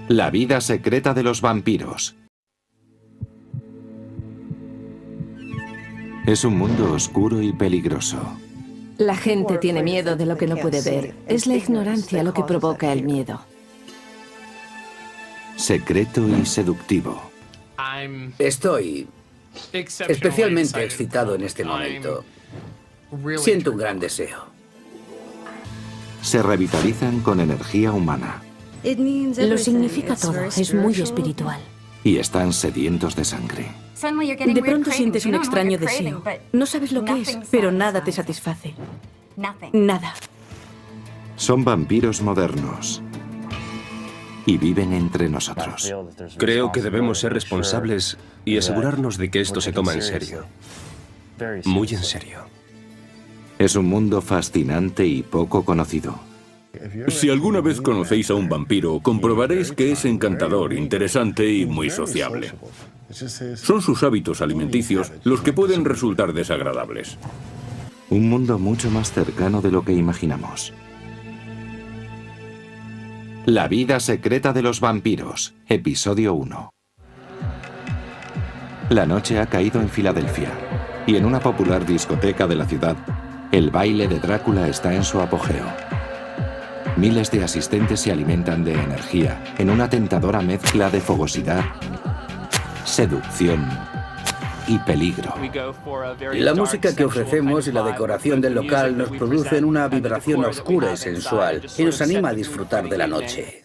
La vida secreta de los vampiros. Es un mundo oscuro y peligroso. La gente tiene miedo de lo que no puede ver. Es la ignorancia lo que provoca el miedo. Secreto y seductivo. Estoy especialmente excitado en este momento. Siento un gran deseo. Se revitalizan con energía humana. Lo significa todo, es muy espiritual. Y están sedientos de sangre. De pronto sientes un extraño deseo. No sabes lo que es, pero nada te satisface. Nada. Son vampiros modernos. Y viven entre nosotros. Creo que debemos ser responsables y asegurarnos de que esto se toma en serio. Muy en serio. Es un mundo fascinante y poco conocido. Si alguna vez conocéis a un vampiro, comprobaréis que es encantador, interesante y muy sociable. Son sus hábitos alimenticios los que pueden resultar desagradables. Un mundo mucho más cercano de lo que imaginamos. La vida secreta de los vampiros, episodio 1. La noche ha caído en Filadelfia, y en una popular discoteca de la ciudad, el baile de Drácula está en su apogeo. Miles de asistentes se alimentan de energía en una tentadora mezcla de fogosidad, seducción y peligro. La música que ofrecemos y la decoración del local nos producen una vibración oscura y sensual y nos anima a disfrutar de la noche.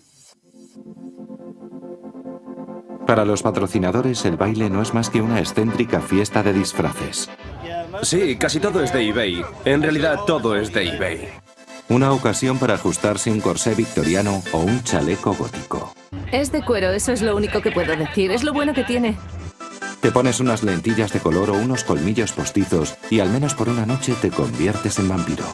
Para los patrocinadores, el baile no es más que una excéntrica fiesta de disfraces. Sí, casi todo es de eBay. En realidad, todo es de eBay. Una ocasión para ajustarse un corsé victoriano o un chaleco gótico. Es de cuero, eso es lo único que puedo decir. Es lo bueno que tiene. Te pones unas lentillas de color o unos colmillos postizos y al menos por una noche te conviertes en vampiro.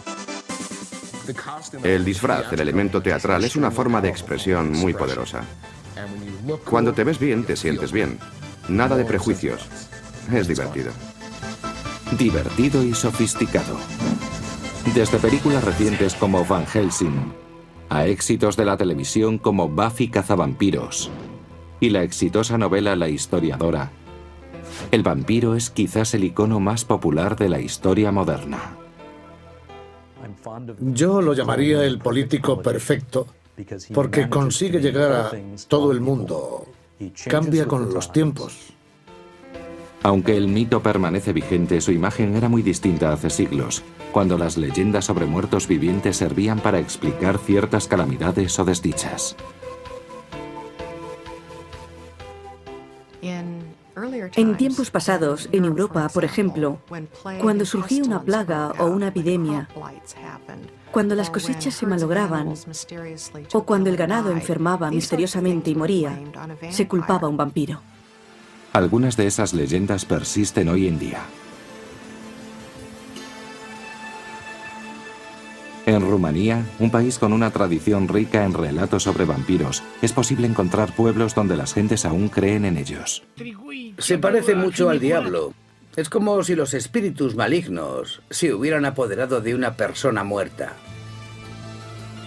El disfraz, el elemento teatral, es una forma de expresión muy poderosa. Cuando te ves bien, te sientes bien. Nada de prejuicios. Es divertido. Divertido y sofisticado. Desde películas recientes como Van Helsing, a éxitos de la televisión como Buffy cazavampiros y la exitosa novela La historiadora, el vampiro es quizás el icono más popular de la historia moderna. Yo lo llamaría el político perfecto, porque consigue llegar a todo el mundo. Cambia con los tiempos. Aunque el mito permanece vigente, su imagen era muy distinta hace siglos, cuando las leyendas sobre muertos vivientes servían para explicar ciertas calamidades o desdichas. En tiempos pasados, en Europa, por ejemplo, cuando surgía una plaga o una epidemia, cuando las cosechas se malograban o cuando el ganado enfermaba misteriosamente y moría, se culpaba a un vampiro. Algunas de esas leyendas persisten hoy en día. En Rumanía, un país con una tradición rica en relatos sobre vampiros, es posible encontrar pueblos donde las gentes aún creen en ellos. Se parece mucho al diablo. Es como si los espíritus malignos se hubieran apoderado de una persona muerta.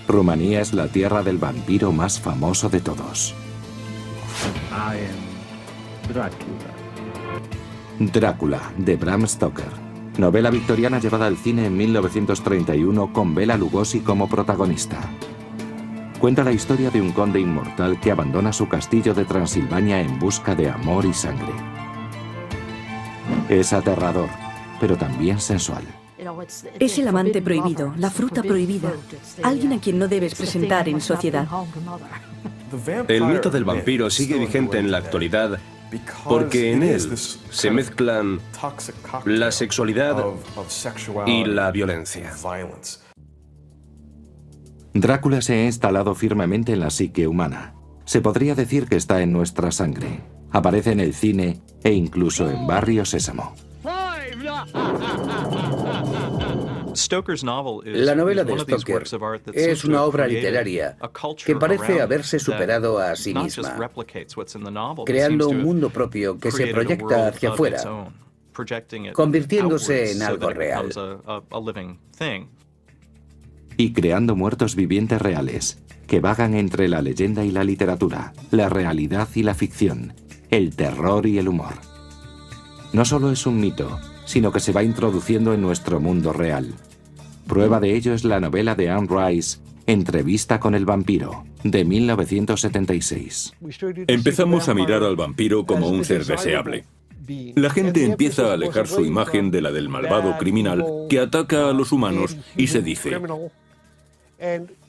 Rumanía es la tierra del vampiro más famoso de todos. Drácula, de Bram Stoker. Novela victoriana llevada al cine en 1931 con Bela Lugosi como protagonista. Cuenta la historia de un conde inmortal que abandona su castillo de Transilvania en busca de amor y sangre. Es aterrador, pero también sensual. Es el amante prohibido, la fruta prohibida, alguien a quien no debes presentar en sociedad. El mito del vampiro sigue vigente en la actualidad porque en él se mezclan la sexualidad y la violencia. Drácula se ha instalado firmemente en la psique humana. Se podría decir que está en nuestra sangre. Aparece en el cine e incluso en Barrio Sésamo. La novela de Stoker es una obra literaria que parece haberse superado a sí misma, creando un mundo propio que se proyecta hacia afuera, convirtiéndose en algo real. y creando muertos vivientes reales, que vagan entre la leyenda y la literatura, la realidad y la ficción, el terror y el humor. No solo es un mito, sino que se va introduciendo en nuestro mundo real. Prueba de ello es la novela de Anne Rice, Entrevista con el vampiro, de 1976. Empezamos a mirar al vampiro como un ser deseable. La gente empieza a alejar su imagen de la del malvado criminal que ataca a los humanos y se dice: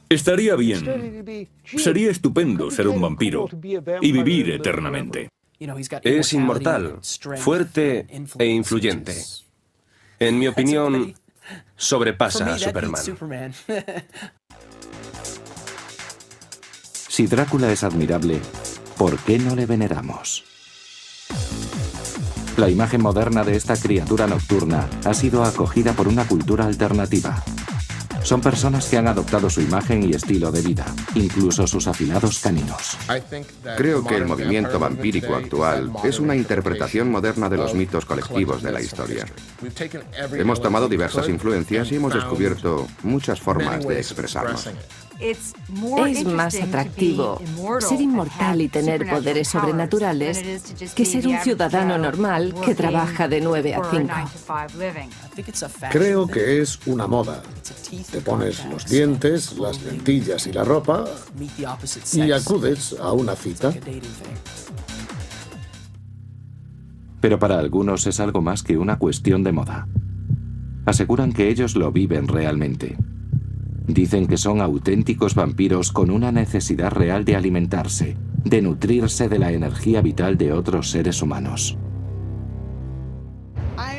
estaría bien, sería estupendo ser un vampiro y vivir eternamente. Es inmortal, fuerte e influyente. En mi opinión, sobrepasa a Superman. Si Drácula es admirable, ¿por qué no le veneramos? La imagen moderna de esta criatura nocturna ha sido acogida por una cultura alternativa. Son personas que han adoptado su imagen y estilo de vida, incluso sus afilados caninos. Creo que el movimiento vampírico actual es una interpretación moderna de los mitos colectivos de la historia. Hemos tomado diversas influencias y hemos descubierto muchas formas de expresarnos. Es más atractivo ser inmortal y tener poderes sobrenaturales que ser un ciudadano normal que trabaja de 9 a 5. Creo que es una moda. Te pones los dientes, las lentillas y la ropa y acudes a una cita. Pero para algunos es algo más que una cuestión de moda. Aseguran que ellos lo viven realmente. Dicen que son auténticos vampiros con una necesidad real de alimentarse, de nutrirse de la energía vital de otros seres humanos.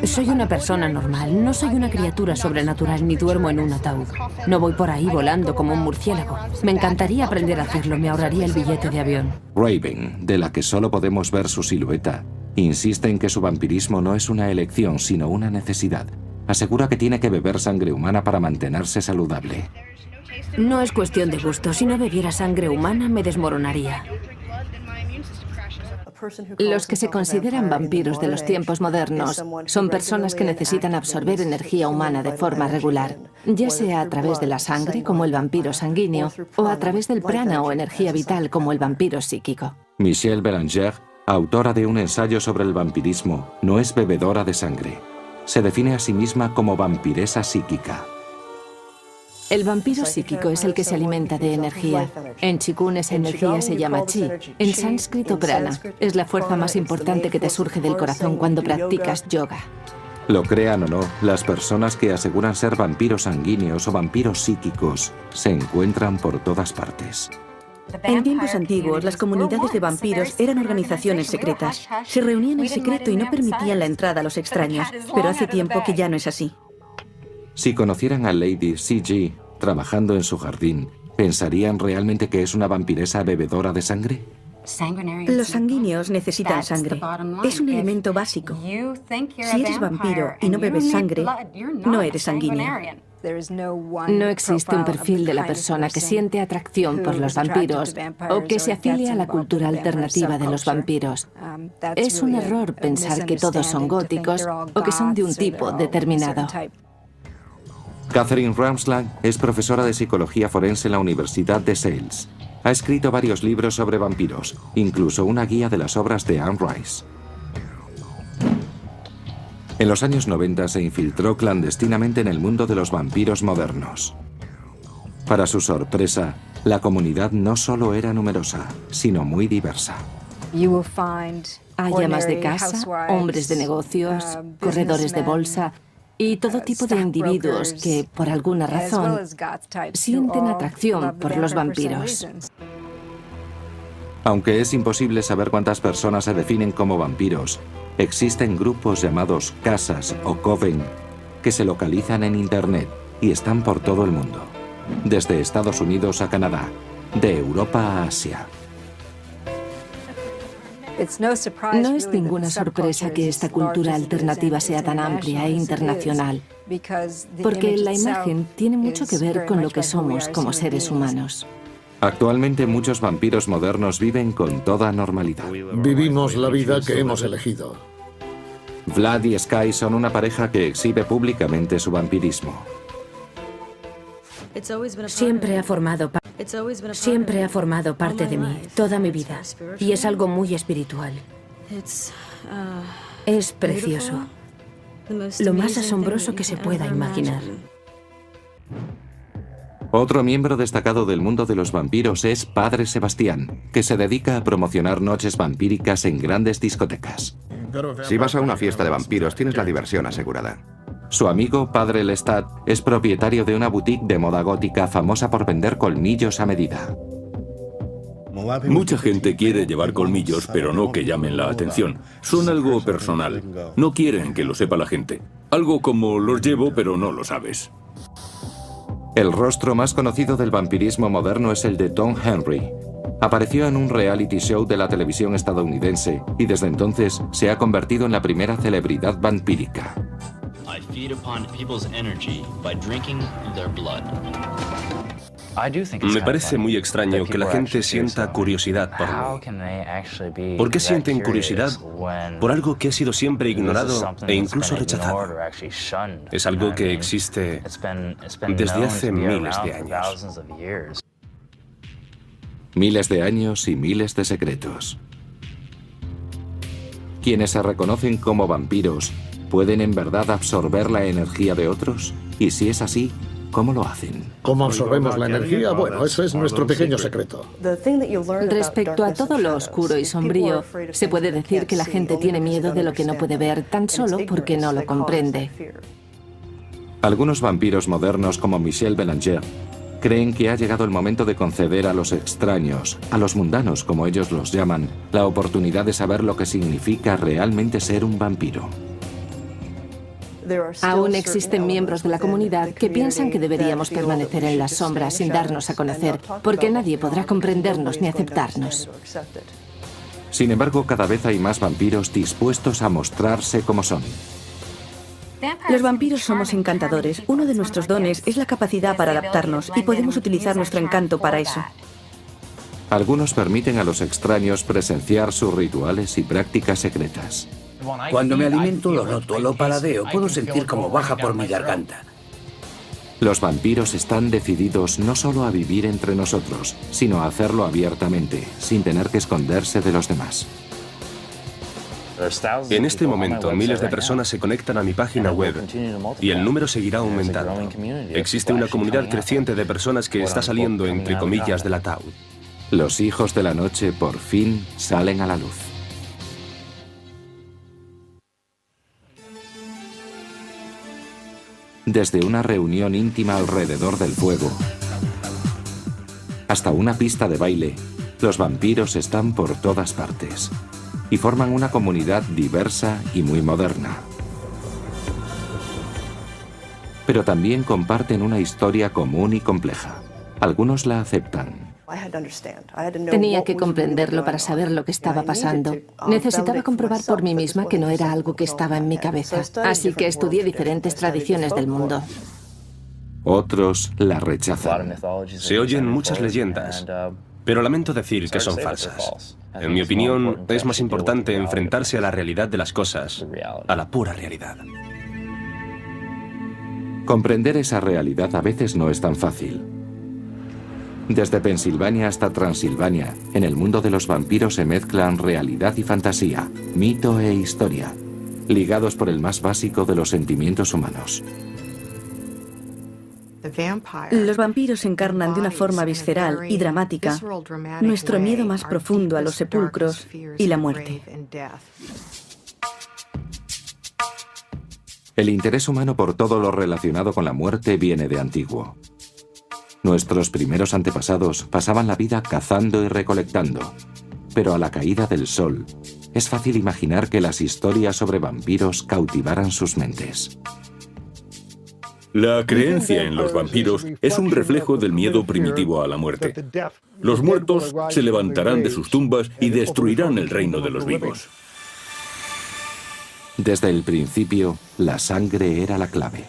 Soy una persona normal, no soy una criatura sobrenatural ni duermo en un ataúd. No voy por ahí volando como un murciélago. Me encantaría aprender a hacerlo, me ahorraría el billete de avión. Raven, de la que solo podemos ver su silueta, insiste en que su vampirismo no es una elección, sino una necesidad. Asegura que tiene que beber sangre humana para mantenerse saludable. No es cuestión de gusto. Si no bebiera sangre humana, me desmoronaría. Los que se consideran vampiros de los tiempos modernos son personas que necesitan absorber energía humana de forma regular, ya sea a través de la sangre, como el vampiro sanguíneo, o a través del prana o energía vital, como el vampiro psíquico. Michelle Belanger, autora de un ensayo sobre el vampirismo, no es bebedora de sangre. Se define a sí misma como vampiresa psíquica. El vampiro psíquico es el que se alimenta de energía. En chikun esa energía se llama chi, en sánscrito prana. Es la fuerza más importante que te surge del corazón cuando practicas yoga. Lo crean o no, las personas que aseguran ser vampiros sanguíneos o vampiros psíquicos se encuentran por todas partes. En tiempos antiguos, las comunidades de vampiros eran organizaciones secretas. Se reunían en secreto y no permitían la entrada a los extraños, pero hace tiempo que ya no es así. Si conocieran a Lady C.G. trabajando en su jardín, ¿pensarían realmente que es una vampiresa bebedora de sangre? Los sanguíneos necesitan sangre. Es un elemento básico. Si eres vampiro y no bebes sangre, no eres sanguíneo. No existe un perfil de la persona que siente atracción por los vampiros o que se afilia a la cultura alternativa de los vampiros. Es un error pensar que todos son góticos o que son de un tipo determinado. Catherine Ramsland es profesora de psicología forense en la Universidad de Sales. Ha escrito varios libros sobre vampiros, incluso una guía de las obras de Anne Rice. En los años 90 se infiltró clandestinamente en el mundo de los vampiros modernos. Para su sorpresa, la comunidad no solo era numerosa, sino muy diversa. Hay amas de casa, hombres de negocios, corredores de bolsa y todo tipo de individuos que, por alguna razón, sienten atracción por los vampiros. Aunque es imposible saber cuántas personas se definen como vampiros, existen grupos llamados casas o coven que se localizan en Internet y están por todo el mundo, desde Estados Unidos a Canadá, de Europa a Asia. No es ninguna sorpresa que esta cultura alternativa sea tan amplia e internacional, porque la imagen tiene mucho que ver con lo que somos como seres humanos. Actualmente muchos vampiros modernos viven con toda normalidad. Vivimos la vida que hemos elegido. Vlad y Sky son una pareja que exhibe públicamente su vampirismo. Siempre ha formado parte de mí, toda mi vida. Y es algo muy espiritual. Es precioso. Lo más asombroso que se pueda imaginar. Otro miembro destacado del mundo de los vampiros es Padre Sebastián, que se dedica a promocionar noches vampíricas en grandes discotecas. Si vas a una fiesta de vampiros, tienes la diversión asegurada. Su amigo, Padre Lestat, es propietario de una boutique de moda gótica famosa por vender colmillos a medida. Mucha gente quiere llevar colmillos, pero no que llamen la atención. Son algo personal. No quieren que lo sepa la gente. Algo como los llevo, pero no lo sabes. El rostro más conocido del vampirismo moderno es el de Tom Henry. Apareció en un reality show de la televisión estadounidense y desde entonces se ha convertido en la primera celebridad vampírica. Me parece muy extraño que la gente sienta curiosidad por mí. ¿Por qué sienten curiosidad por algo que ha sido siempre ignorado e incluso rechazado? Es algo que existe desde hace miles de años. Miles de años y miles de secretos. Quienes se reconocen como vampiros, ¿pueden en verdad absorber la energía de otros? Y si es así, ¿cómo lo hacen? ¿Cómo absorbemos la energía? Bueno, eso es nuestro pequeño secreto. Respecto a todo lo oscuro y sombrío, se puede decir que la gente tiene miedo de lo que no puede ver tan solo porque no lo comprende. Algunos vampiros modernos como Michel Belanger creen que ha llegado el momento de conceder a los extraños, a los mundanos como ellos los llaman, la oportunidad de saber lo que significa realmente ser un vampiro. Aún existen miembros de la comunidad que piensan que deberíamos permanecer en las sombras sin darnos a conocer, porque nadie podrá comprendernos ni aceptarnos. Sin embargo, cada vez hay más vampiros dispuestos a mostrarse como son. Los vampiros somos encantadores. Uno de nuestros dones es la capacidad para adaptarnos y podemos utilizar nuestro encanto para eso. Algunos permiten a los extraños presenciar sus rituales y prácticas secretas. Cuando me alimento lo noto, lo paladeo, puedo sentir cómo baja por mi garganta. Los vampiros están decididos no solo a vivir entre nosotros, sino a hacerlo abiertamente, sin tener que esconderse de los demás. En este momento, miles de personas se conectan a mi página web y el número seguirá aumentando. Existe una comunidad creciente de personas que está saliendo, entre comillas, del ataúd. Los hijos de la noche por fin salen a la luz. Desde una reunión íntima alrededor del fuego hasta una pista de baile, los vampiros están por todas partes y forman una comunidad diversa y muy moderna. Pero también comparten una historia común y compleja. Algunos la aceptan. Tenía que comprenderlo para saber lo que estaba pasando. Necesitaba comprobar por mí misma que no era algo que estaba en mi cabeza. Así que estudié diferentes tradiciones del mundo. Otros la rechazan. Se oyen muchas leyendas, pero lamento decir que son falsas. En mi opinión, es más importante enfrentarse a la realidad de las cosas, a la pura realidad. Comprender esa realidad a veces no es tan fácil. Desde Pensilvania hasta Transilvania, en el mundo de los vampiros se mezclan realidad y fantasía, mito e historia, ligados por el más básico de los sentimientos humanos. Los vampiros encarnan de una forma visceral y dramática nuestro miedo más profundo a los sepulcros y la muerte. El interés humano por todo lo relacionado con la muerte viene de antiguo. Nuestros primeros antepasados pasaban la vida cazando y recolectando, pero a la caída del sol, es fácil imaginar que las historias sobre vampiros cautivaran sus mentes. La creencia en los vampiros es un reflejo del miedo primitivo a la muerte. Los muertos se levantarán de sus tumbas y destruirán el reino de los vivos. Desde el principio, la sangre era la clave.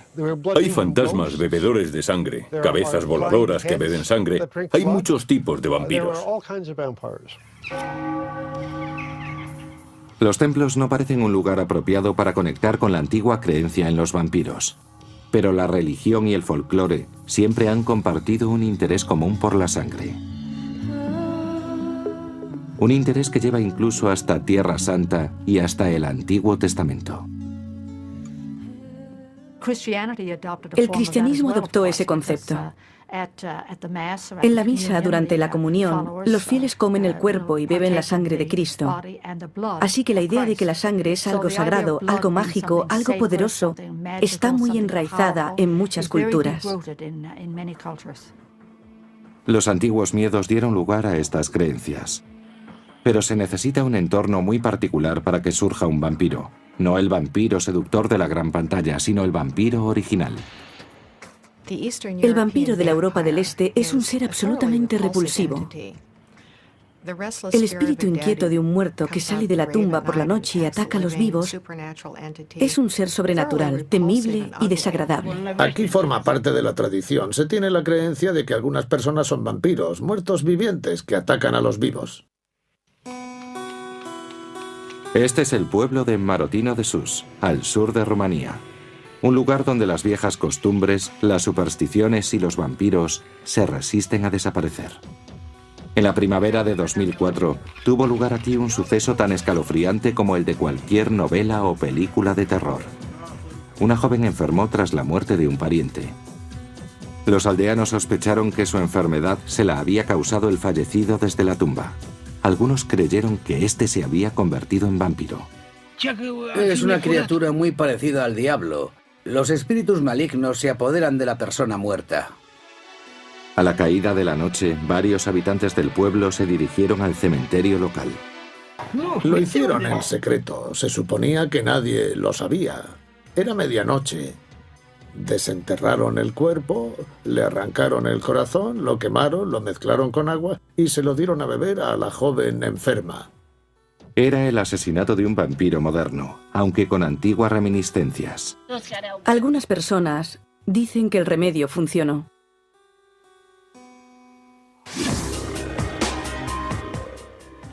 Hay fantasmas bebedores de sangre, cabezas voladoras que beben sangre. Hay muchos tipos de vampiros. Los templos no parecen un lugar apropiado para conectar con la antigua creencia en los vampiros. Pero la religión y el folclore siempre han compartido un interés común por la sangre. Un interés que lleva incluso hasta Tierra Santa y hasta el Antiguo Testamento. El cristianismo adoptó ese concepto. En la misa, durante la comunión, los fieles comen el cuerpo y beben la sangre de Cristo. Así que la idea de que la sangre es algo sagrado, algo mágico, algo poderoso, está muy enraizada en muchas culturas. Los antiguos miedos dieron lugar a estas creencias. Pero se necesita un entorno muy particular para que surja un vampiro. No el vampiro seductor de la gran pantalla, sino el vampiro original. El vampiro de la Europa del Este es un ser absolutamente repulsivo. El espíritu inquieto de un muerto que sale de la tumba por la noche y ataca a los vivos es un ser sobrenatural, temible y desagradable. Aquí forma parte de la tradición. Se tiene la creencia de que algunas personas son vampiros, muertos vivientes que atacan a los vivos. Este es el pueblo de Marotino de Sus, al sur de Rumanía. Un lugar donde las viejas costumbres, las supersticiones y los vampiros se resisten a desaparecer. En la primavera de 2004 tuvo lugar aquí un suceso tan escalofriante como el de cualquier novela o película de terror. Una joven enfermó tras la muerte de un pariente. Los aldeanos sospecharon que su enfermedad se la había causado el fallecido desde la tumba. Algunos creyeron que éste se había convertido en vampiro. Es una criatura muy parecida al diablo. Los espíritus malignos se apoderan de la persona muerta. A la caída de la noche, varios habitantes del pueblo se dirigieron al cementerio local. Lo hicieron en secreto. Se suponía que nadie lo sabía. Era medianoche. Desenterraron el cuerpo, le arrancaron el corazón, lo quemaron, lo mezclaron con agua y se lo dieron a beber a la joven enferma. Era el asesinato de un vampiro moderno, aunque con antiguas reminiscencias. Algunas personas dicen que el remedio funcionó.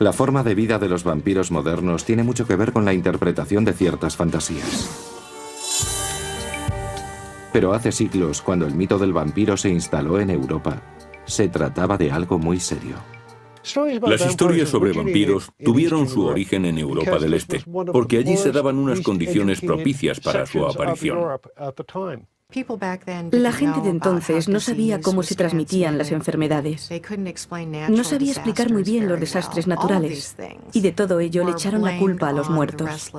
La forma de vida de los vampiros modernos tiene mucho que ver con la interpretación de ciertas fantasías. Pero hace siglos, cuando el mito del vampiro se instaló en Europa, se trataba de algo muy serio. Las historias sobre vampiros tuvieron su origen en Europa del Este, porque allí se daban unas condiciones propicias para su aparición. La gente de entonces no sabía cómo se transmitían las enfermedades. No sabía explicar muy bien los desastres naturales. Y de todo ello le echaron la culpa a los muertos.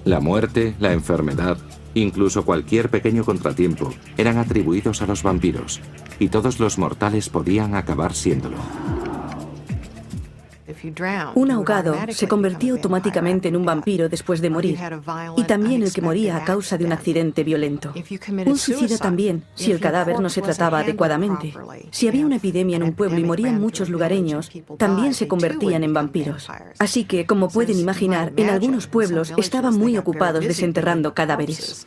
La muerte, la enfermedad, incluso cualquier pequeño contratiempo, eran atribuidos a los vampiros, y todos los mortales podían acabar siéndolo. Un ahogado se convertía automáticamente en un vampiro después de morir, y también el que moría a causa de un accidente violento. Un suicida también, si el cadáver no se trataba adecuadamente. Si había una epidemia en un pueblo y morían muchos lugareños, también se convertían en vampiros. Así que, como pueden imaginar, en algunos pueblos estaban muy ocupados desenterrando cadáveres.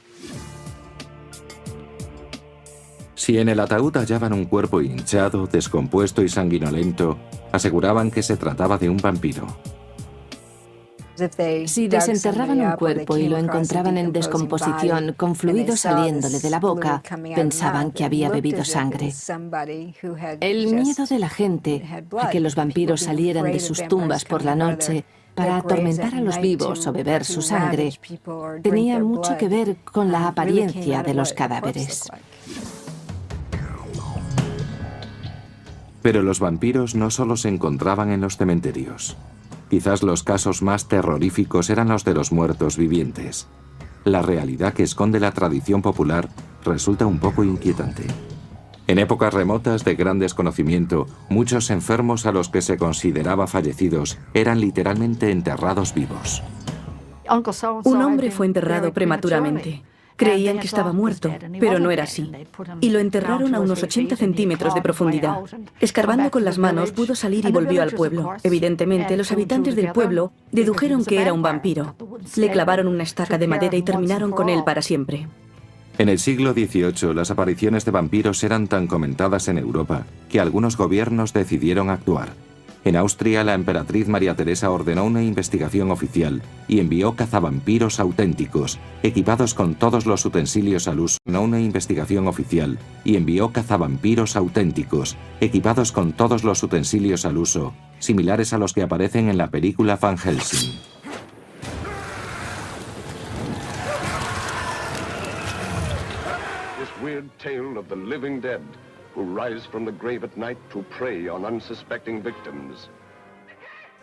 Si en el ataúd hallaban un cuerpo hinchado, descompuesto y sanguinolento, aseguraban que se trataba de un vampiro. Si desenterraban un cuerpo y lo encontraban en descomposición, con fluidos saliéndole de la boca, pensaban que había bebido sangre. El miedo de la gente a que los vampiros salieran de sus tumbas por la noche para atormentar a los vivos o beber su sangre tenía mucho que ver con la apariencia de los cadáveres. Pero los vampiros no solo se encontraban en los cementerios. Quizás los casos más terroríficos eran los de los muertos vivientes. La realidad que esconde la tradición popular resulta un poco inquietante. En épocas remotas de gran desconocimiento, muchos enfermos a los que se consideraba fallecidos eran literalmente enterrados vivos. Un hombre fue enterrado prematuramente. Creían que estaba muerto, pero no era así. Y lo enterraron a unos 80 centímetros de profundidad. Escarbando con las manos, pudo salir y volvió al pueblo. Evidentemente, los habitantes del pueblo dedujeron que era un vampiro. Le clavaron una estaca de madera y terminaron con él para siempre. En el siglo XVIII, las apariciones de vampiros eran tan comentadas en Europa que algunos gobiernos decidieron actuar. En Austria, la emperatriz María Teresa ordenó una investigación oficial y envió cazavampiros auténticos, equipados con todos los utensilios al uso. Similares a los que aparecen en la película Van Helsing.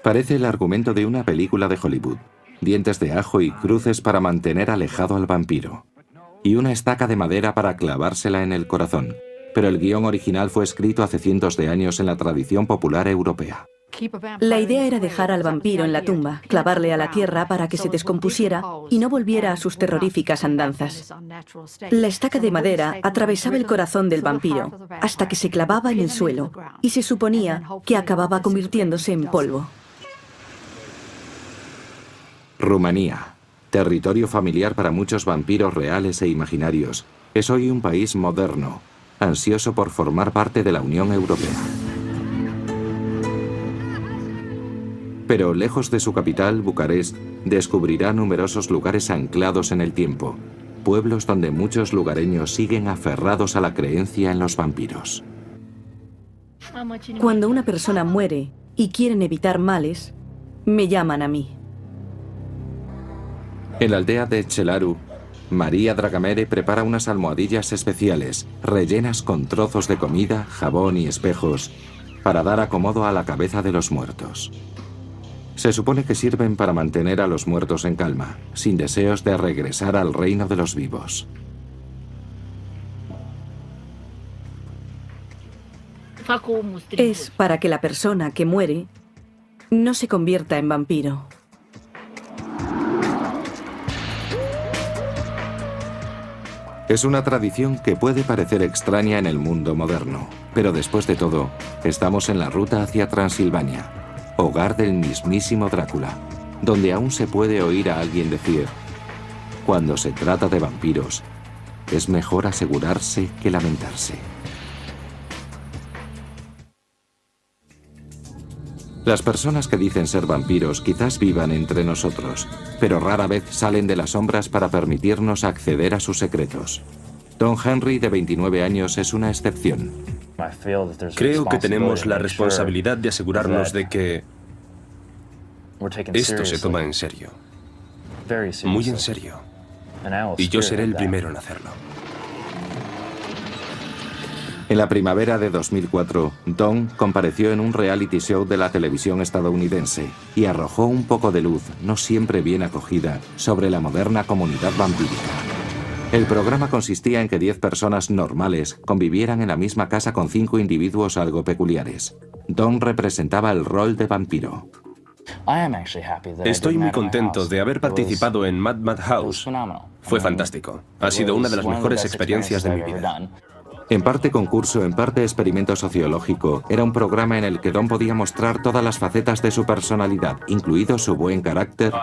Parece el argumento de una película de Hollywood. Dientes de ajo y cruces para mantener alejado al vampiro. Y una estaca de madera para clavársela en el corazón. Pero el guión original fue escrito hace cientos de años en la tradición popular europea. La idea era dejar al vampiro en la tumba, clavarle a la tierra para que se descompusiera y no volviera a sus terroríficas andanzas. La estaca de madera atravesaba el corazón del vampiro hasta que se clavaba en el suelo y se suponía que acababa convirtiéndose en polvo. Rumanía, territorio familiar para muchos vampiros reales e imaginarios, es hoy un país moderno, ansioso por formar parte de la Unión Europea. Pero lejos de su capital, Bucarest, descubrirá numerosos lugares anclados en el tiempo, pueblos donde muchos lugareños siguen aferrados a la creencia en los vampiros. Cuando una persona muere y quieren evitar males, me llaman a mí. En la aldea de Chelaru, María Dragamere prepara unas almohadillas especiales, rellenas con trozos de comida, jabón y espejos, para dar acomodo a la cabeza de los muertos. Se supone que sirven para mantener a los muertos en calma, sin deseos de regresar al reino de los vivos. Es para que la persona que muere no se convierta en vampiro. Es una tradición que puede parecer extraña en el mundo moderno, pero después de todo, estamos en la ruta hacia Transilvania, hogar del mismísimo Drácula, donde aún se puede oír a alguien decir: cuando se trata de vampiros, es mejor asegurarse que lamentarse. Las personas que dicen ser vampiros quizás vivan entre nosotros, pero rara vez salen de las sombras para permitirnos acceder a sus secretos. Don Henry, de 29 años, es una excepción. Creo que tenemos la responsabilidad de asegurarnos de que esto se toma en serio, muy en serio, y yo seré el primero en hacerlo. En la primavera de 2004, Don compareció en un reality show de la televisión estadounidense y arrojó un poco de luz, no siempre bien acogida, sobre la moderna comunidad vampírica. El programa consistía en que 10 personas normales convivieran en la misma casa con 5 individuos algo peculiares. Don representaba el rol de vampiro. Estoy muy contento de haber participado en Mad House. Fue fantástico. Ha sido una de las mejores experiencias de mi vida. En parte concurso, en parte experimento sociológico, era un programa en el que Don podía mostrar todas las facetas de su personalidad, incluido su buen carácter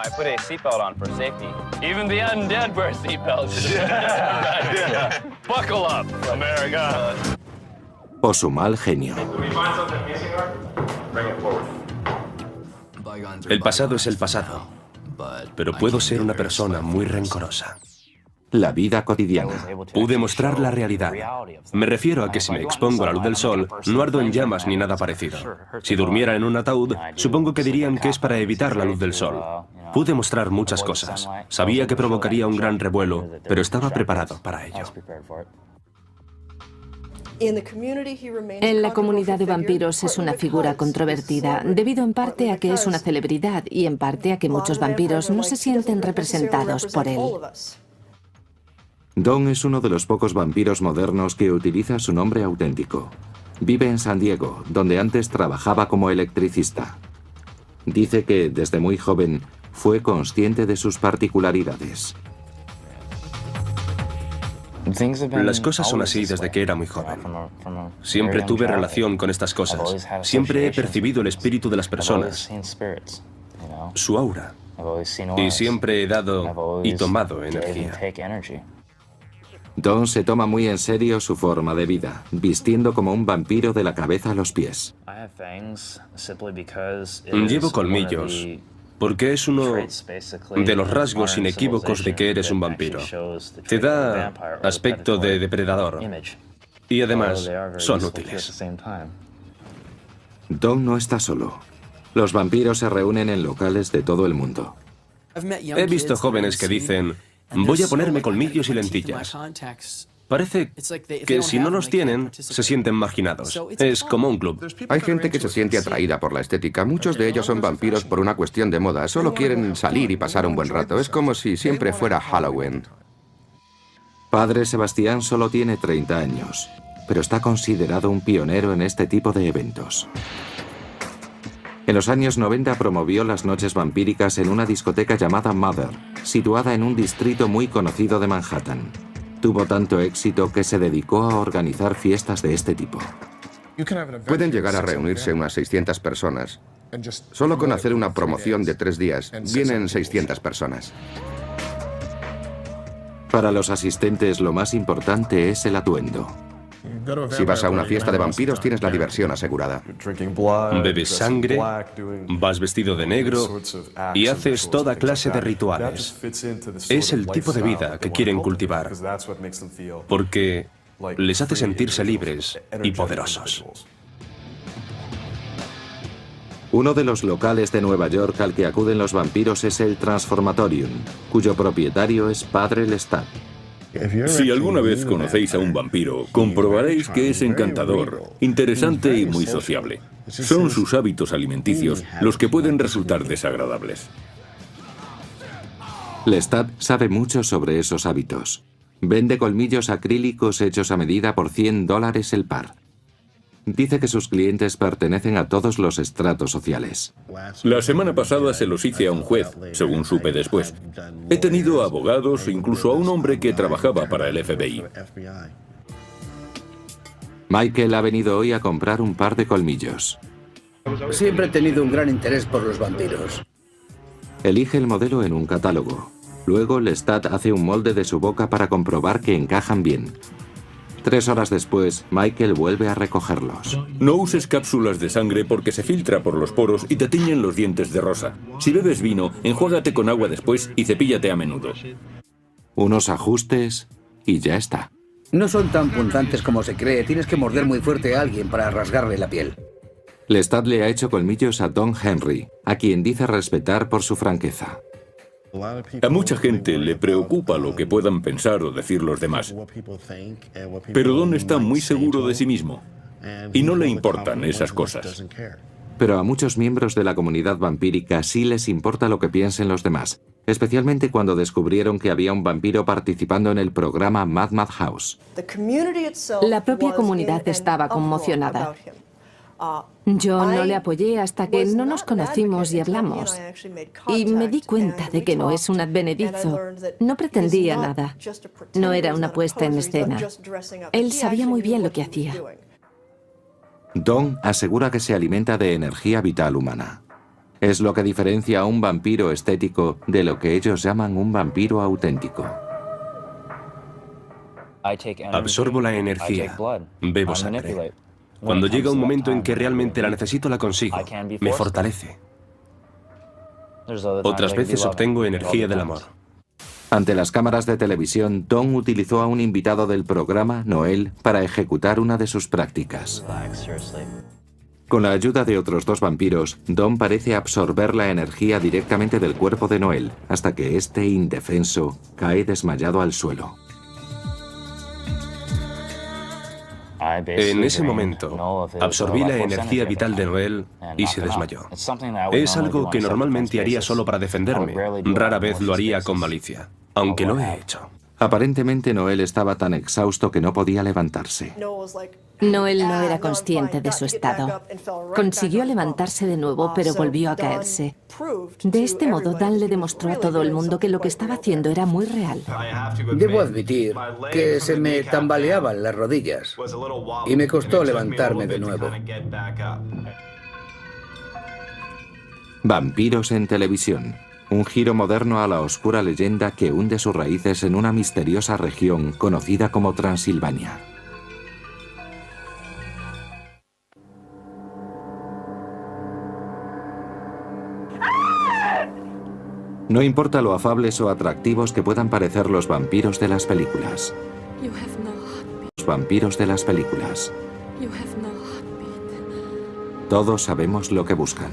o su mal genio. El pasado es el pasado, pero puedo ser una persona muy rencorosa. La vida cotidiana. Pude mostrar la realidad. Me refiero a que si me expongo a la luz del sol, no ardo en llamas ni nada parecido. Si durmiera en un ataúd, supongo que dirían que es para evitar la luz del sol. Pude mostrar muchas cosas. Sabía que provocaría un gran revuelo, pero estaba preparado para ello. En la comunidad de vampiros es una figura controvertida, debido en parte a que es una celebridad y en parte a que muchos vampiros no se sienten representados por él. Don es uno de los pocos vampiros modernos que utiliza su nombre auténtico. Vive en San Diego, donde antes trabajaba como electricista. Dice que, desde muy joven, fue consciente de sus particularidades. Las cosas son así desde que era muy joven. Siempre tuve relación con estas cosas. Siempre he percibido el espíritu de las personas, su aura. Y siempre he dado y tomado energía. Don se toma muy en serio su forma de vida, vistiendo como un vampiro de la cabeza a los pies. Llevo colmillos porque es uno de los rasgos inequívocos de que eres un vampiro. Te da aspecto de depredador y además son útiles. Don no está solo. Los vampiros se reúnen en locales de todo el mundo. He visto jóvenes que dicen, voy a ponerme colmillos y lentillas. Parece que si no los tienen, se sienten marginados. Es como un club. Hay gente que se siente atraída por la estética. Muchos de ellos son vampiros por una cuestión de moda. Solo quieren salir y pasar un buen rato. Es como si siempre fuera Halloween. Padre Sebastián solo tiene 30 años, pero está considerado un pionero en este tipo de eventos. En los años 90 promovió las noches vampíricas en una discoteca llamada Mother, situada en un distrito muy conocido de Manhattan. Tuvo tanto éxito que se dedicó a organizar fiestas de este tipo. Pueden llegar a reunirse unas 600 personas. Solo con hacer una promoción de 3 días, vienen 600 personas. Para los asistentes lo más importante es el atuendo. Si vas a una fiesta de vampiros, tienes la diversión asegurada. Bebes sangre, vas vestido de negro y haces toda clase de rituales. Es el tipo de vida que quieren cultivar, porque les hace sentirse libres y poderosos. Uno de los locales de Nueva York al que acuden los vampiros es el Transformatorium, cuyo propietario es Padre Lestat. Si alguna vez conocéis a un vampiro, comprobaréis que es encantador, interesante y muy sociable. Son sus hábitos alimenticios los que pueden resultar desagradables. Lestat sabe mucho sobre esos hábitos. Vende colmillos acrílicos hechos a medida por $100 el par. Dice que sus clientes pertenecen a todos los estratos sociales. La semana pasada se los hice a un juez, según supe después. He tenido abogados, incluso a un hombre que trabajaba para el FBI. Michael ha venido hoy a comprar un par de colmillos. Siempre he tenido un gran interés por los vampiros. Elige el modelo en un catálogo. Luego Lestat hace un molde de su boca para comprobar que encajan bien. 3 horas después, Michael vuelve a recogerlos. No uses cápsulas de sangre porque se filtra por los poros y te tiñen los dientes de rosa. Si bebes vino, enjuágate con agua después y cepíllate a menudo. Unos ajustes y ya está. No son tan punzantes como se cree. Tienes que morder muy fuerte a alguien para rasgarle la piel. Lestat le ha hecho colmillos a Don Henry, a quien dice respetar por su franqueza. A mucha gente le preocupa lo que puedan pensar o decir los demás. Pero Don está muy seguro de sí mismo y no le importan esas cosas. Pero a muchos miembros de la comunidad vampírica sí les importa lo que piensen los demás, especialmente cuando descubrieron que había un vampiro participando en el programa Mad House. La propia comunidad estaba conmocionada. Yo no le apoyé hasta que no nos conocimos y hablamos. Y me di cuenta de que no es un advenedizo. No pretendía nada. No era una puesta en escena. Él sabía muy bien lo que hacía. Don asegura que se alimenta de energía vital humana. Es lo que diferencia a un vampiro estético de lo que ellos llaman un vampiro auténtico. Absorbo la energía, bebo sangre. Cuando llega un momento en que realmente la necesito, la consigo. Me fortalece. Otras veces obtengo energía del amor. Ante las cámaras de televisión, Don utilizó a un invitado del programa, Noel, para ejecutar una de sus prácticas. Con la ayuda de otros 2 vampiros, Don parece absorber la energía directamente del cuerpo de Noel, hasta que este, indefenso, cae desmayado al suelo. En ese momento, absorbí la energía vital de Noel y se desmayó. Es algo que normalmente haría solo para defenderme. Rara vez lo haría con malicia, aunque lo he hecho. Aparentemente Noel estaba tan exhausto que no podía levantarse. Noel no era consciente de su estado. Consiguió levantarse de nuevo, pero volvió a caerse. De este modo, Dan le demostró a todo el mundo que lo que estaba haciendo era muy real. Debo admitir que se me tambaleaban las rodillas y me costó levantarme de nuevo. Vampiros en televisión. Un giro moderno a la oscura leyenda que hunde sus raíces en una misteriosa región conocida como Transilvania. No importa lo afables o atractivos que puedan parecer los vampiros de las películas. Los vampiros de las películas. Todos sabemos lo que buscan.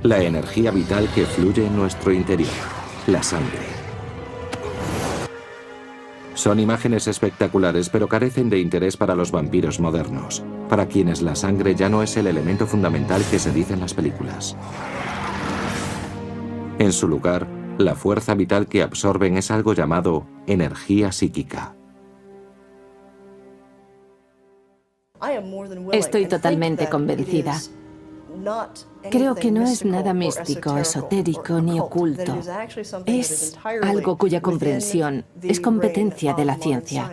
La energía vital que fluye en nuestro interior, la sangre. Son imágenes espectaculares, pero carecen de interés para los vampiros modernos, para quienes la sangre ya no es el elemento fundamental que se dice en las películas. En su lugar, la fuerza vital que absorben es algo llamado energía psíquica. Estoy totalmente convencida. Creo que no es nada místico, esotérico ni oculto. Es algo cuya comprensión es competencia de la ciencia.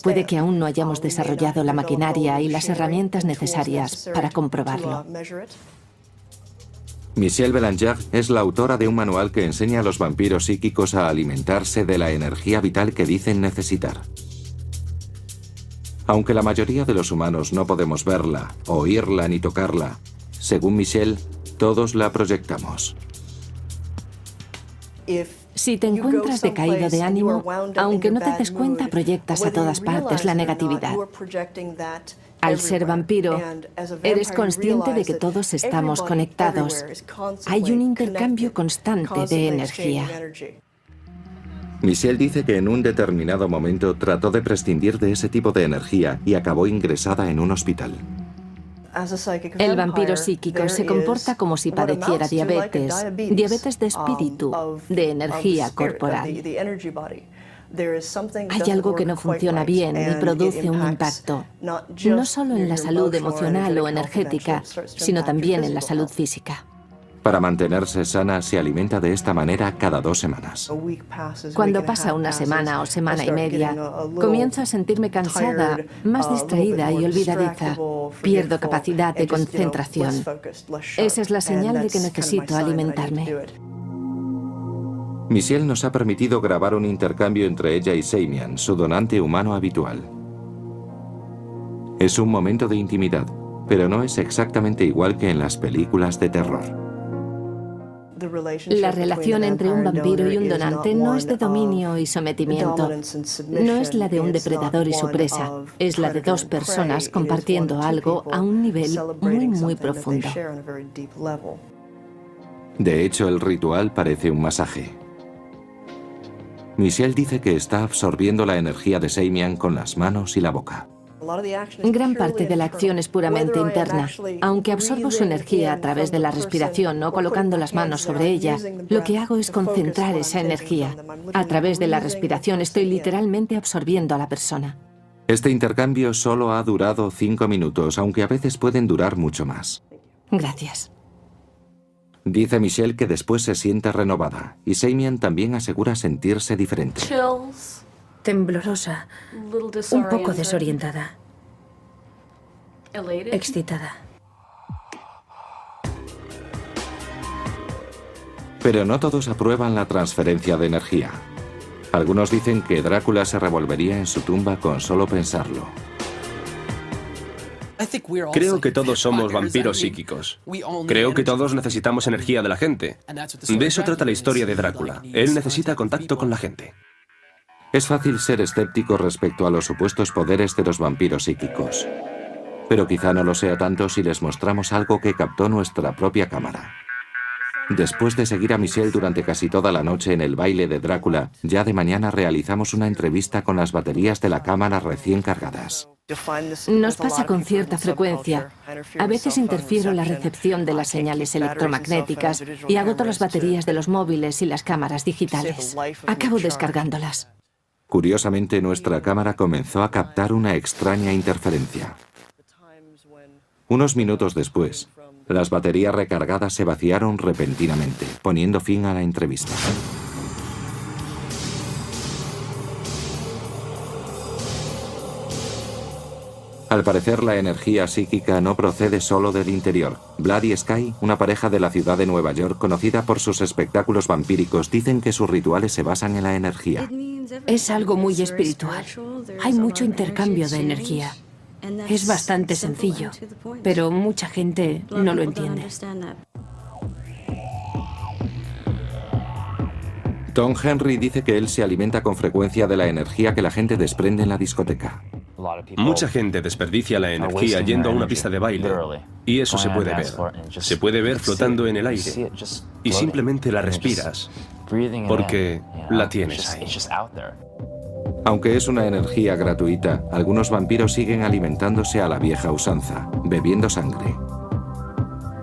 Puede que aún no hayamos desarrollado la maquinaria y las herramientas necesarias para comprobarlo. Michelle Belanger es la autora de un manual que enseña a los vampiros psíquicos a alimentarse de la energía vital que dicen necesitar. Aunque la mayoría de los humanos no podemos verla, oírla ni tocarla, según Michelle, todos la proyectamos. Si te encuentras decaído de ánimo, aunque no te des cuenta, proyectas a todas partes la negatividad. Al ser vampiro, eres consciente de que todos estamos conectados. Hay un intercambio constante de energía. Michelle dice que en un determinado momento trató de prescindir de ese tipo de energía y acabó ingresada en un hospital. El vampiro psíquico se comporta como si padeciera diabetes de espíritu, de energía corporal. Hay algo que no funciona bien y produce un impacto, no solo en la salud emocional o energética, sino también en la salud física. Para mantenerse sana, se alimenta de esta manera cada 2 semanas. Cuando pasa una semana o semana y media, comienzo a sentirme cansada, más distraída y olvidadiza. Pierdo capacidad de concentración. Esa es la señal de que necesito alimentarme. Michelle nos ha permitido grabar un intercambio entre ella y Samian, su donante humano habitual. Es un momento de intimidad, pero no es exactamente igual que en las películas de terror. La relación entre un vampiro y un donante no es de dominio y sometimiento. No es la de un depredador y su presa. Es la de 2 personas compartiendo algo a un nivel muy profundo. De hecho, el ritual parece un masaje. Michelle dice que está absorbiendo la energía de Samian con las manos y la boca. Gran parte de la acción es puramente interna. Aunque absorbo su energía a través de la respiración o colocando las manos sobre ella, lo que hago es concentrar esa energía. A través de la respiración estoy literalmente absorbiendo a la persona. Este intercambio solo ha durado 5 minutos, aunque a veces pueden durar mucho más. Gracias. Dice Michelle que después se siente renovada, y Samian también asegura sentirse diferente. Temblorosa, un poco desorientada, excitada. Pero no todos aprueban la transferencia de energía. Algunos dicen que Drácula se revolvería en su tumba con solo pensarlo. Creo que todos somos vampiros psíquicos. Creo que todos necesitamos energía de la gente. De eso trata la historia de Drácula. Él necesita contacto con la gente. Es fácil ser escéptico respecto a los supuestos poderes de los vampiros psíquicos. Pero quizá no lo sea tanto si les mostramos algo que captó nuestra propia cámara. Después de seguir a Michelle durante casi toda la noche en el baile de Drácula, ya de mañana realizamos una entrevista con las baterías de la cámara recién cargadas. Nos pasa con cierta frecuencia. A veces interfiero en la recepción de las señales electromagnéticas y agoto las baterías de los móviles y las cámaras digitales. Acabo descargándolas. Curiosamente, nuestra cámara comenzó a captar una extraña interferencia. Unos minutos después, las baterías recargadas se vaciaron repentinamente, poniendo fin a la entrevista. Al parecer, la energía psíquica no procede solo del interior. Vlad y Sky, una pareja de la ciudad de Nueva York conocida por sus espectáculos vampíricos, dicen que sus rituales se basan en la energía. Es algo muy espiritual. Hay mucho intercambio de energía. Es bastante sencillo, pero mucha gente no lo entiende. Don Henry dice que él se alimenta con frecuencia de la energía que la gente desprende en la discoteca. Mucha gente desperdicia la energía yendo a una pista de baile, y eso se puede ver. Se puede ver flotando en el aire, y simplemente la respiras, porque la tienes ahí. Aunque es una energía gratuita, algunos vampiros siguen alimentándose a la vieja usanza, bebiendo sangre.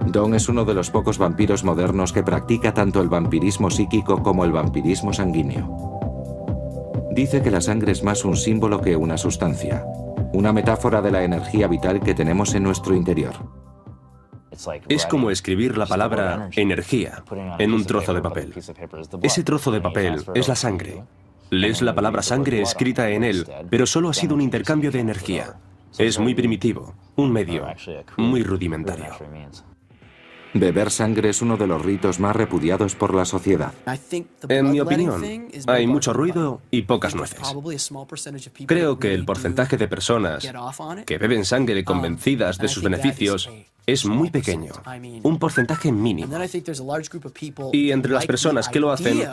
Don es uno de los pocos vampiros modernos que practica tanto el vampirismo psíquico como el vampirismo sanguíneo. Dice que la sangre es más un símbolo que una sustancia, una metáfora de la energía vital que tenemos en nuestro interior. Es como escribir la palabra energía en un trozo de papel. Ese trozo de papel es la sangre. Lees la palabra sangre escrita en él, pero solo ha sido un intercambio de energía. Es muy primitivo, un medio muy rudimentario. Beber sangre es uno de los ritos más repudiados por la sociedad. En mi opinión, hay mucho ruido y pocas nueces. Creo que el porcentaje de personas que beben sangre convencidas de sus beneficios es muy pequeño, un porcentaje mínimo. Y entre las personas que lo hacen,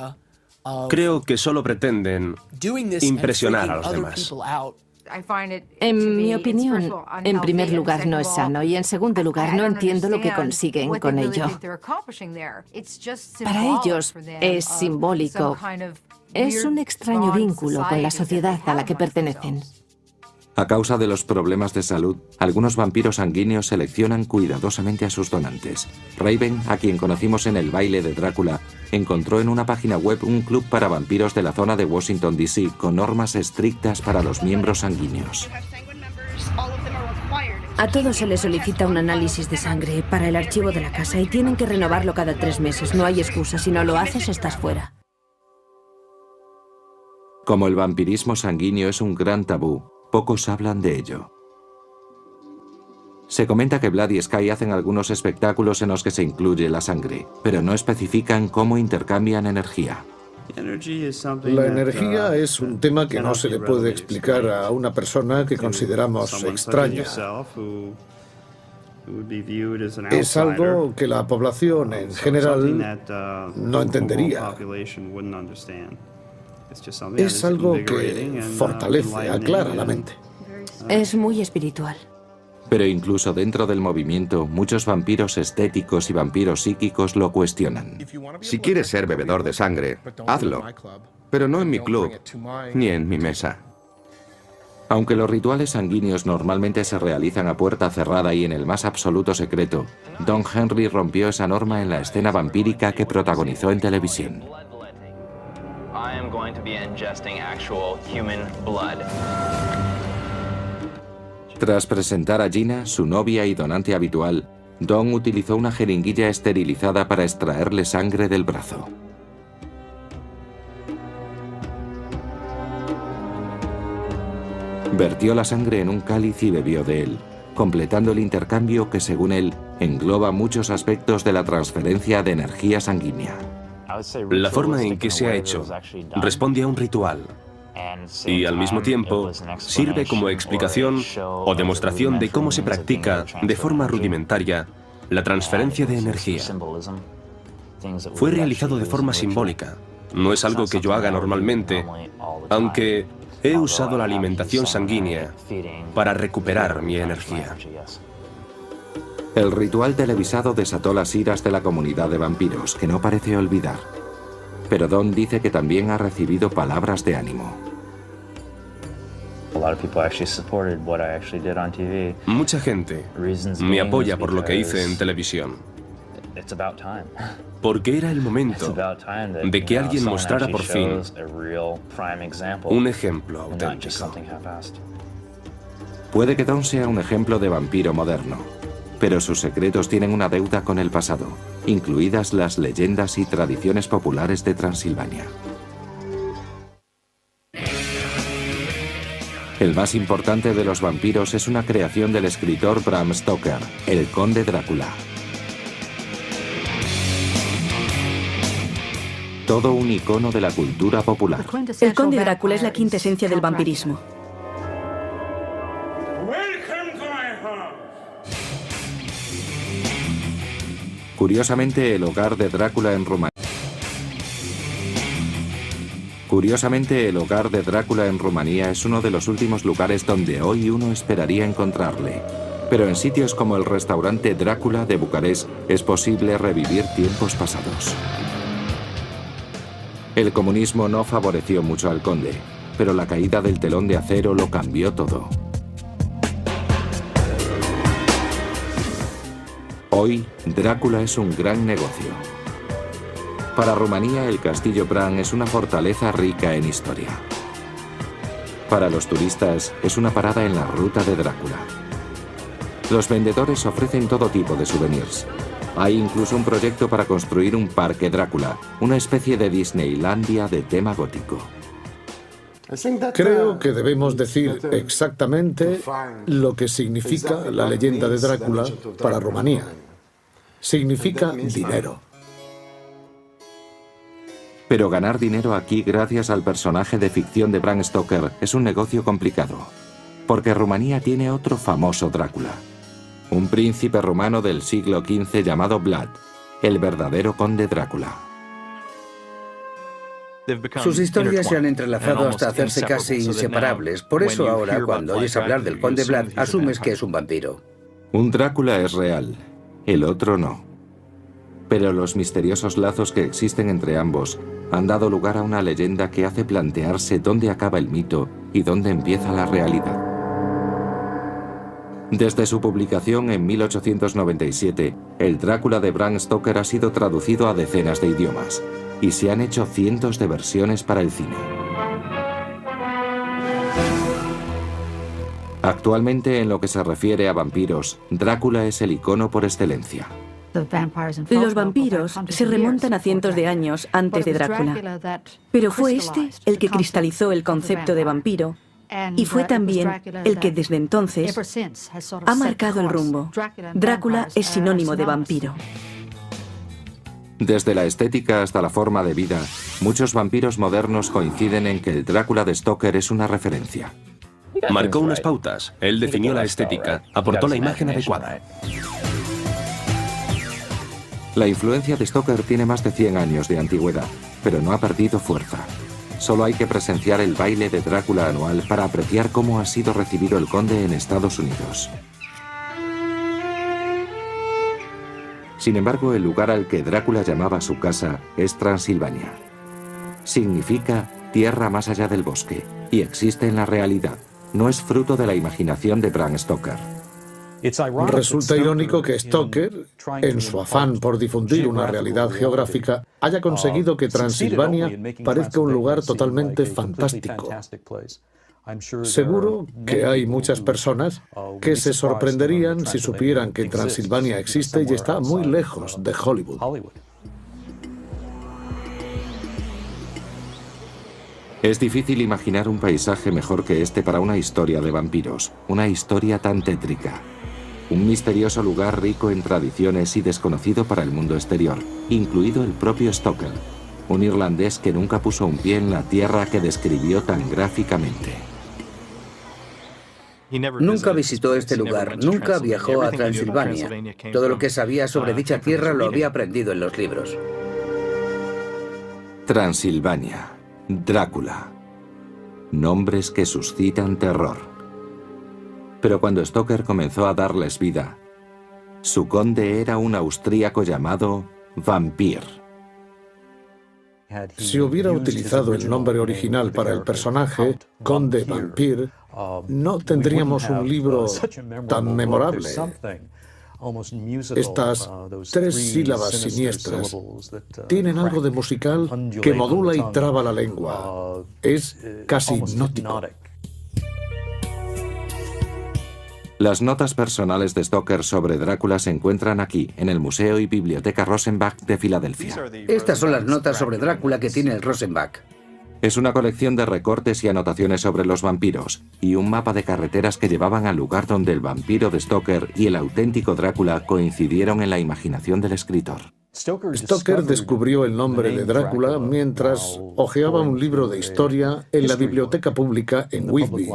creo que solo pretenden impresionar a los demás. En mi opinión, en primer lugar no es sano y en segundo lugar no entiendo lo que consiguen con ello. Para ellos es simbólico, es un extraño vínculo con la sociedad a la que pertenecen. A causa de los problemas de salud, algunos vampiros sanguíneos seleccionan cuidadosamente a sus donantes. Raven, a quien conocimos en el baile de Drácula, encontró en una página web un club para vampiros de la zona de Washington, D.C., con normas estrictas para los miembros sanguíneos. A todos se les solicita un análisis de sangre para el archivo de la casa y tienen que renovarlo cada 3 meses. No hay excusa, si no lo haces, estás fuera. Como el vampirismo sanguíneo es un gran tabú, pocos hablan de ello. Se comenta que Blood y Sky hacen algunos espectáculos en los que se incluye la sangre, pero no especifican cómo intercambian energía. La energía es un tema que no se le puede explicar a una persona que consideramos extraña. Es algo que la población en general no entendería. Es algo que fortalece, aclara la mente. Es muy espiritual. Pero incluso dentro del movimiento, muchos vampiros estéticos y vampiros psíquicos lo cuestionan. Si quieres ser bebedor de sangre, hazlo, pero no en mi club, ni en mi mesa. Aunque los rituales sanguíneos normalmente se realizan a puerta cerrada y en el más absoluto secreto, Don Henry rompió esa norma en la escena vampírica que protagonizó en televisión. Tras presentar a Gina, su novia y donante habitual, Don utilizó una jeringuilla esterilizada para extraerle sangre del brazo. Vertió la sangre en un cáliz y bebió de él, completando el intercambio que, según él, engloba muchos aspectos de la transferencia de energía sanguínea. La forma en que se ha hecho responde a un ritual y al mismo tiempo sirve como explicación o demostración de cómo se practica de forma rudimentaria la transferencia de energía. Fue realizado de forma simbólica. No es algo que yo haga normalmente, aunque he usado la alimentación sanguínea para recuperar mi energía. El ritual televisado desató las iras de la comunidad de vampiros, que no parece olvidar. Pero Don dice que también ha recibido palabras de ánimo. Mucha gente me apoya por lo que hice en televisión. Porque era el momento de que alguien mostrara por fin un ejemplo auténtico. Puede que Don sea un ejemplo de vampiro moderno, pero sus secretos tienen una deuda con el pasado, incluidas las leyendas y tradiciones populares de Transilvania. El más importante de los vampiros es una creación del escritor Bram Stoker, el Conde Drácula. Todo un icono de la cultura popular. El Conde Drácula es la quinta esencia del vampirismo. Curiosamente, el hogar de Drácula en Rumanía es uno de los últimos lugares donde hoy uno esperaría encontrarle. Pero en sitios como el restaurante Drácula de Bucarest es posible revivir tiempos pasados. El comunismo no favoreció mucho al conde, pero la caída del telón de acero lo cambió todo. Hoy, Drácula es un gran negocio. Para Rumanía, el Castillo Bran es una fortaleza rica en historia. Para los turistas, es una parada en la ruta de Drácula. Los vendedores ofrecen todo tipo de souvenirs. Hay incluso un proyecto para construir un parque Drácula, una especie de Disneylandia de tema gótico. Creo que debemos decir exactamente lo que significa la leyenda de Drácula para Rumanía. Significa dinero. Pero ganar dinero aquí gracias al personaje de ficción de Bram Stoker es un negocio complicado, porque Rumanía tiene otro famoso Drácula. Un príncipe rumano del siglo XV llamado Vlad, el verdadero conde Drácula. Sus historias se han entrelazado hasta hacerse casi inseparables. Por eso ahora, cuando oyes hablar del conde Vlad, asumes que es un vampiro. Un Drácula es real, el otro no. Pero los misteriosos lazos que existen entre ambos han dado lugar a una leyenda que hace plantearse dónde acaba el mito y dónde empieza la realidad. Desde su publicación en 1897, el Drácula de Bram Stoker ha sido traducido a decenas de idiomas y se han hecho cientos de versiones para el cine. Actualmente, en lo que se refiere a vampiros, Drácula es el icono por excelencia. Los vampiros se remontan a cientos de años antes de Drácula, pero fue este el que cristalizó el concepto de vampiro y fue también el que desde entonces ha marcado el rumbo. Drácula es sinónimo de vampiro. Desde la estética hasta la forma de vida, muchos vampiros modernos coinciden en que el Drácula de Stoker es una referencia. Marcó unas pautas, él definió la estética, aportó la imagen adecuada. La influencia de Stoker tiene más de 100 años de antigüedad, pero no ha perdido fuerza. Solo hay que presenciar el baile de Drácula anual para apreciar cómo ha sido recibido el conde en Estados Unidos. Sin embargo, el lugar al que Drácula llamaba su casa es Transilvania. Significa tierra más allá del bosque, y existe en la realidad. No es fruto de la imaginación de Bram Stoker. Resulta irónico que Stoker, en su afán por difundir una realidad geográfica, haya conseguido que Transilvania parezca un lugar totalmente fantástico. Seguro que hay muchas personas que se sorprenderían si supieran que Transilvania existe y está muy lejos de Hollywood. Es difícil imaginar un paisaje mejor que este para una historia de vampiros, una historia tan tétrica. Un misterioso lugar rico en tradiciones y desconocido para el mundo exterior, incluido el propio Stoker, un irlandés que nunca puso un pie en la tierra que describió tan gráficamente. Nunca visitó este lugar, nunca viajó a Transilvania. Todo lo que sabía sobre dicha tierra lo había aprendido en los libros. Transilvania, Drácula. Nombres que suscitan terror. Pero cuando Stoker comenzó a darles vida, su conde era un austríaco llamado Vampir. Si hubiera utilizado el nombre original para el personaje, Conde Vampir, no tendríamos un libro tan memorable. Estas 3 sílabas siniestras tienen algo de musical que modula y traba la lengua. Es casi hipnótico. Las notas personales de Stoker sobre Drácula se encuentran aquí, en el Museo y Biblioteca Rosenbach de Filadelfia. Estas son las notas sobre Drácula que tiene el Rosenbach. Es una colección de recortes y anotaciones sobre los vampiros, y un mapa de carreteras que llevaban al lugar donde el vampiro de Stoker y el auténtico Drácula coincidieron en la imanación del escritor. Stoker descubrió el nombre de Drácula mientras hojeaba un libro de historia en la biblioteca pública en Whitby,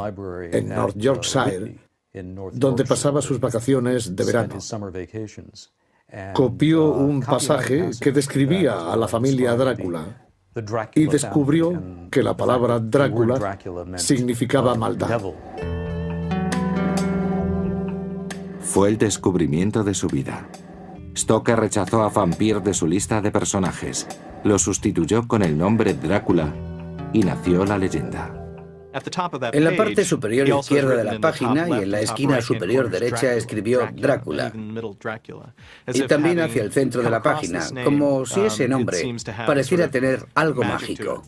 en North Yorkshire, donde pasaba sus vacaciones de verano. copió un pasaje que describía a la familia Drácula y descubrió que la palabra Drácula significaba maldad. Fue el descubrimiento de su vida. Stoker rechazó a Vampire de su lista de personajes, lo sustituyó con el nombre Drácula y nació la leyenda. En la parte superior izquierda de la página y en la esquina superior derecha escribió Drácula. Y también hacia el centro de la página, como si ese nombre pareciera tener algo mágico.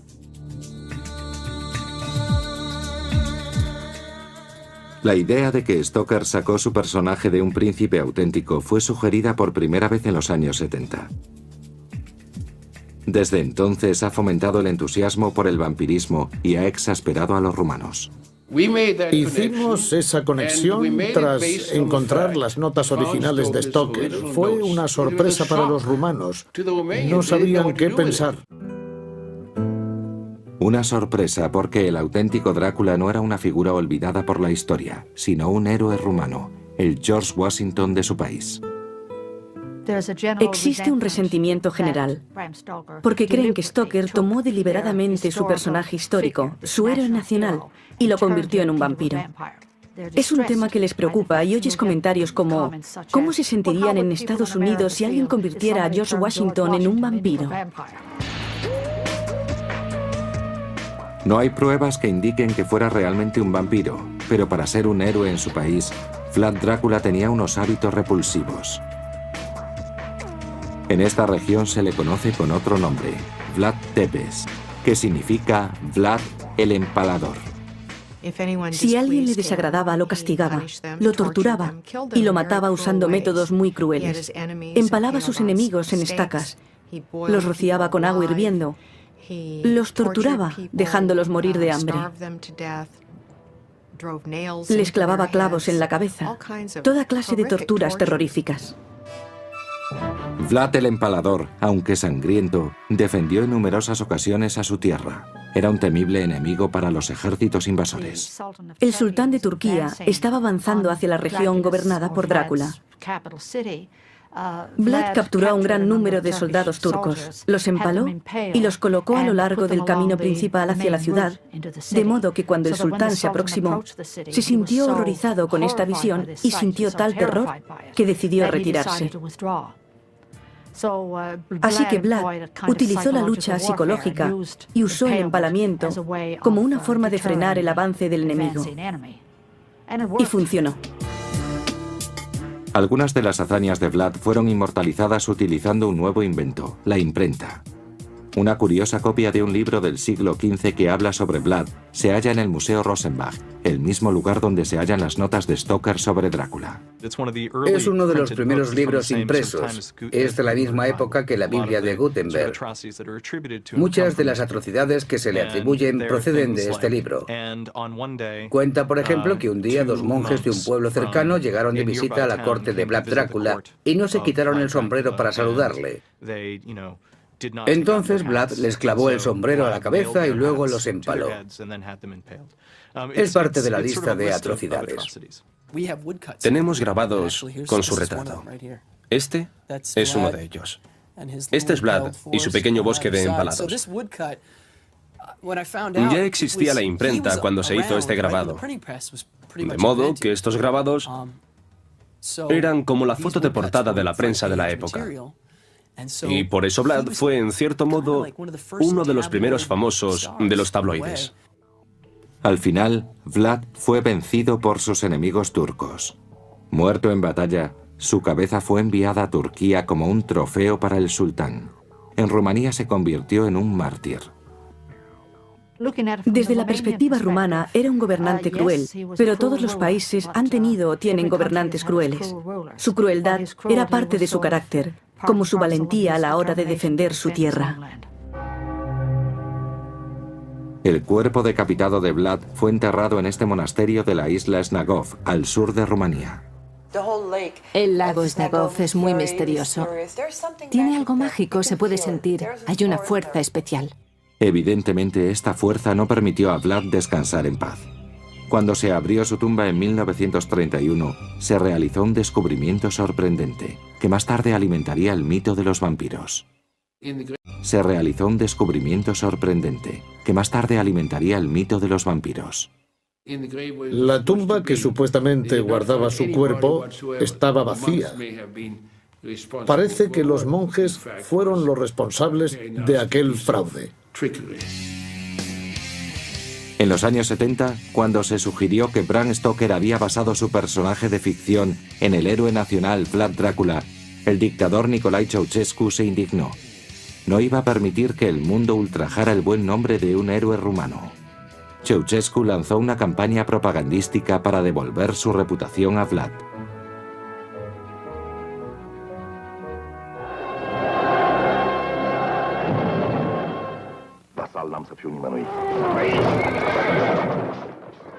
La idea de que Stoker sacó su personaje de un príncipe auténtico fue sugerida por primera vez en los años 70. Desde entonces ha fomentado el entusiasmo por el vampirismo y ha exasperado a los rumanos. Hicimos esa conexión tras encontrar las notas originales de Stoker. Fue una sorpresa para los rumanos. No sabían qué pensar. Una sorpresa porque el auténtico Drácula no era una figura olvidada por la historia, sino un héroe rumano, el George Washington de su país. Existe un resentimiento general, porque creen que Stoker tomó deliberadamente su personaje histórico, su héroe nacional, y lo convirtió en un vampiro. Es un tema que les preocupa y oyes comentarios como ¿cómo se sentirían en Estados Unidos si alguien convirtiera a George Washington en un vampiro? No hay pruebas que indiquen que fuera realmente un vampiro, pero para ser un héroe en su país, Vlad Drácula tenía unos hábitos repulsivos. En esta región se le conoce con otro nombre, Vlad Tepes, que significa Vlad el Empalador. Si a alguien le desagradaba, lo castigaba, lo torturaba y lo mataba usando métodos muy crueles. Empalaba a sus enemigos en estacas, los rociaba con agua hirviendo, los torturaba, dejándolos morir de hambre. Les clavaba clavos en la cabeza, toda clase de torturas terroríficas. Vlad el Empalador, aunque sangriento, defendió en numerosas ocasiones a su tierra. Era un temible enemigo para los ejércitos invasores. El sultán de Turquía estaba avanzando hacia la región gobernada por Drácula. Vlad capturó a un gran número de soldados turcos, los empaló y los colocó a lo largo del camino principal hacia la ciudad, de modo que cuando el sultán se aproximó, se sintió horrorizado con esta visión y sintió tal terror que decidió retirarse. Así que Vlad utilizó la lucha psicológica y usó el empalamiento como una forma de frenar el avance del enemigo. Y funcionó. Algunas de las hazañas de Vlad fueron inmortalizadas utilizando un nuevo invento, la imprenta. Una curiosa copia de un libro del siglo XV que habla sobre Vlad se halla en el Museo Rosenbach, el mismo lugar donde se hallan las notas de Stoker sobre Drácula. Es uno de los primeros libros impresos. Es de la misma época que la Biblia de Gutenberg. Muchas de las atrocidades que se le atribuyen proceden de este libro. Cuenta, por ejemplo, que un día dos monjes de un pueblo cercano llegaron de visita a la corte de Vlad Drácula y no se quitaron el sombrero para saludarle. Entonces Vlad les clavó el sombrero a la cabeza y luego los empaló. Es parte de la lista de atrocidades. Tenemos grabados con su retrato. Este es uno de ellos. Este es Vlad y su pequeño bosque de empalados. Ya existía la imprenta cuando se hizo este grabado, de modo que estos grabados eran como la foto de portada de la prensa de la época. Y por eso Vlad fue, en cierto modo, uno de los primeros famosos de los tabloides. Al final, Vlad fue vencido por sus enemigos turcos. Muerto en batalla, su cabeza fue enviada a Turquía como un trofeo para el sultán. En Rumanía se convirtió en un mártir. Desde la perspectiva rumana, era un gobernante cruel, pero todos los países han tenido o tienen gobernantes crueles. Su crueldad era parte de su carácter, como su valentía a la hora de defender su tierra. El cuerpo decapitado de Vlad fue enterrado en este monasterio de la isla Snagov, al sur de Rumanía. El lago Snagov es muy misterioso. Tiene algo mágico, se puede sentir. Hay una fuerza especial. Evidentemente, esta fuerza no permitió a Vlad descansar en paz. Cuando se abrió su tumba en 1931, se realizó un descubrimiento sorprendente, que más tarde alimentaría el mito de los vampiros. Se realizó un descubrimiento sorprendente, que más tarde alimentaría el mito de los vampiros. La tumba que supuestamente guardaba su cuerpo estaba vacía. Parece que los monjes fueron los responsables de aquel fraude. En los años 70, cuando se sugirió que Bram Stoker había basado su personaje de ficción en el héroe nacional Vlad Drácula, el dictador Nicolae Ceausescu se indignó. No iba a permitir que el mundo ultrajara el buen nombre de un héroe rumano. Ceausescu lanzó una campaña propagandística para devolver su reputación a Vlad.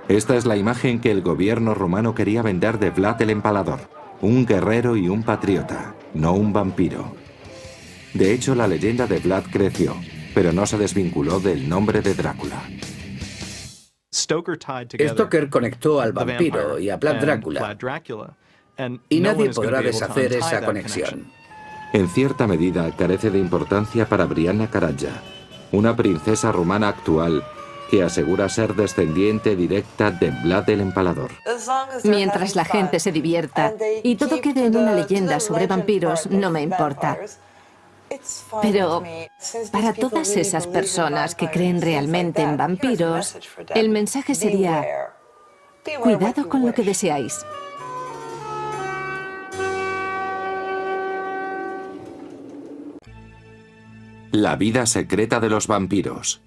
Esta es la imagen que el gobierno rumano quería vender de Vlad el Empalador, un guerrero y un patriota, no un vampiro. De hecho, la leyenda de Vlad creció, pero no se desvinculó del nombre de Drácula. Stoker conectó al vampiro y a Vlad Drácula, y nadie podrá deshacer esa conexión. En cierta medida, carece de importancia para Brianna Karadja, una princesa rumana actual que asegura ser descendiente directa de Vlad el Empalador. Mientras la gente se divierta y todo quede en una leyenda sobre vampiros, no me importa. Pero para todas esas personas que creen realmente en vampiros, el mensaje sería: cuidado con lo que deseáis. La vida secreta de los vampiros.